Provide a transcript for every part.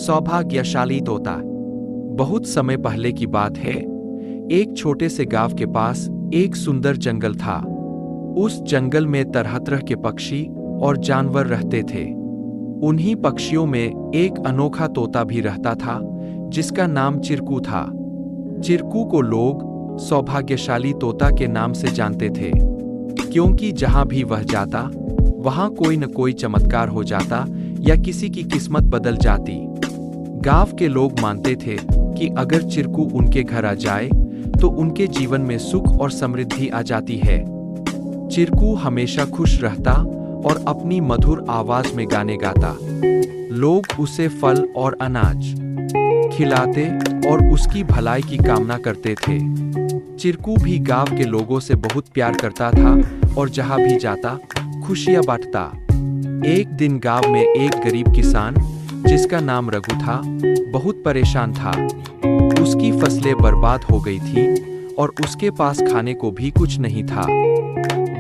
सौभाग्यशाली तोता। बहुत समय पहले की बात है। एक छोटे से गांव के पास एक सुंदर जंगल था। उस जंगल में तरह तरह के पक्षी और जानवर रहते थे। उन्हीं पक्षियों में एक अनोखा तोता भी रहता था, जिसका नाम चिरकू था। चिरकू को लोग सौभाग्यशाली तोता के नाम से जानते थे, क्योंकि जहां भी वह जाता, वहां कोई न कोई चमत्कार हो जाता या किसी की किस्मत बदल जाती। गांव के लोग मानते थे कि अगर चिरकू उनके घर आ जाए तो उनके जीवन में सुख और समृद्धि आ जाती है। चिरकू हमेशा खुश रहता और अपनी मधुर आवाज में गाने गाता। लोग उसे फल और अनाज खिलाते और उसकी भलाई की कामना करते थे। चिरकू भी गांव के लोगों से बहुत प्यार करता था और जहां भी जाता खुशियां बांटता। एक दिन गांव में एक गरीब किसान, जिसका नाम रघु था, बहुत परेशान था। उसकी फसलें बर्बाद हो गई थी और उसके पास खाने को भी कुछ नहीं था।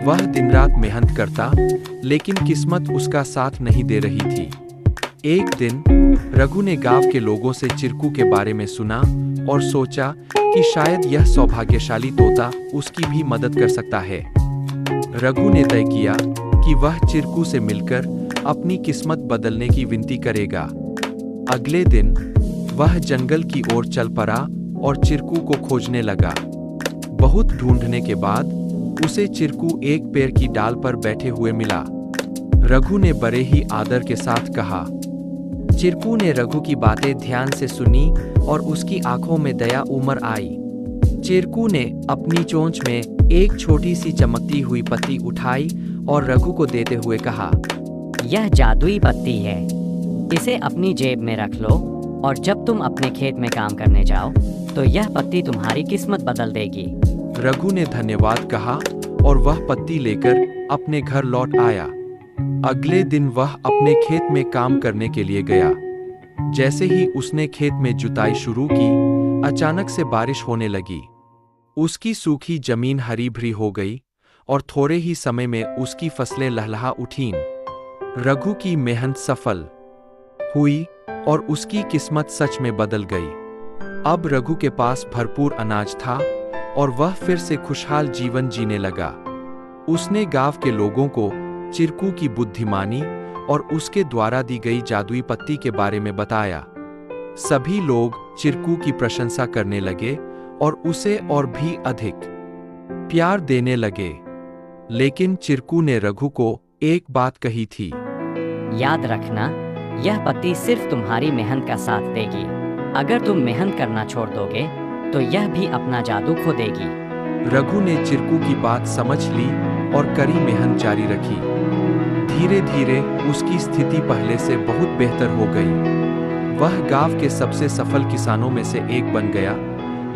वह दिन रात मेहनत करता, लेकिन किस्मत उसका साथ नहीं दे रही थी। एक दिन रघु ने गांव के लोगों से चिरकू के बारे में सुना और सोचा कि शायद यह सौभाग्यशाली तोता उसकी भी मदद कर सकता है। रघु ने तय किया कि वह चिरकू से मिलकर अपनी किस्मत बदलने की विनती करेगा। अगले दिन वह जंगल की ओर चल पड़ा और चिरकू को खोजने लगा। बहुत ढूंढने के बाद उसे चिरकू एक पेड़ की डाल पर बैठे हुए मिला। रघु ने बड़े ही आदर के साथ कहा। चिरकू ने रघु की बातें ध्यान से सुनी और उसकी आंखों में दया उमड़ आई। चिरकू ने अपनी चोंच में एक छोटी सी चमकती हुई पत्ती उठाई और रघु को देते हुए कहा, यह जादुई पत्ती है, इसे अपनी जेब में रख लो और जब तुम अपने खेत में काम करने जाओ तो यह पत्ती तुम्हारी किस्मत बदल देगी। रघु ने धन्यवाद कहा और वह पत्ती लेकर अपने घर लौट आया। अगले दिन वह अपने खेत में काम करने के लिए गया। जैसे ही उसने खेत में जुताई शुरू की, अचानक से बारिश होने लगी। उसकी सूखी जमीन हरी भरी हो गई और थोड़े ही समय में उसकी फसलें लहलहा उठीं। रघु की मेहनत सफल हुई और उसकी किस्मत सच में बदल गई। अब रघु के पास भरपूर अनाज था और वह फिर से खुशहाल जीवन जीने लगा। उसने गांव के लोगों को चिरकू की बुद्धिमानी और उसके द्वारा दी गई जादुई पत्ती के बारे में बताया। सभी लोग चिरकू की प्रशंसा करने लगे और उसे और भी अधिक प्यार देने लगे। लेकिन चिरकू ने रघु को एक बात कही थी, याद रखना, यह पत्ती सिर्फ तुम्हारी मेहनत का साथ देगी। अगर तुम मेहनत करना छोड़ दोगे तो यह भी अपना जादू खो देगी। रघु ने चिरकू की बात समझ ली और कड़ी मेहनत जारी रखी। धीरे धीरे उसकी स्थिति पहले से बहुत बेहतर हो गई। वह गांव के सबसे सफल किसानों में से एक बन गया,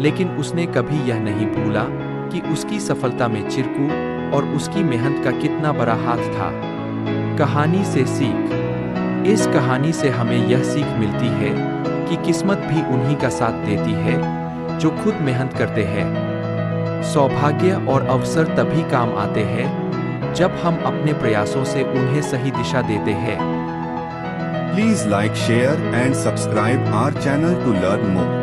लेकिन उसने कभी यह नहीं भूला कि उसकी सफलता में चिरकू और उसकी मेहनत का कितना बड़ा हाथ था। कहानी से सीख। इस कहानी से हमें यह सीख मिलती है कि किस्मत भी उन्हीं का साथ देती है जो खुद मेहनत करते हैं। सौभाग्य और अवसर तभी काम आते हैं जब हम अपने प्रयासों से उन्हें सही दिशा देते हैं। Please like, share and subscribe our channel to learn more.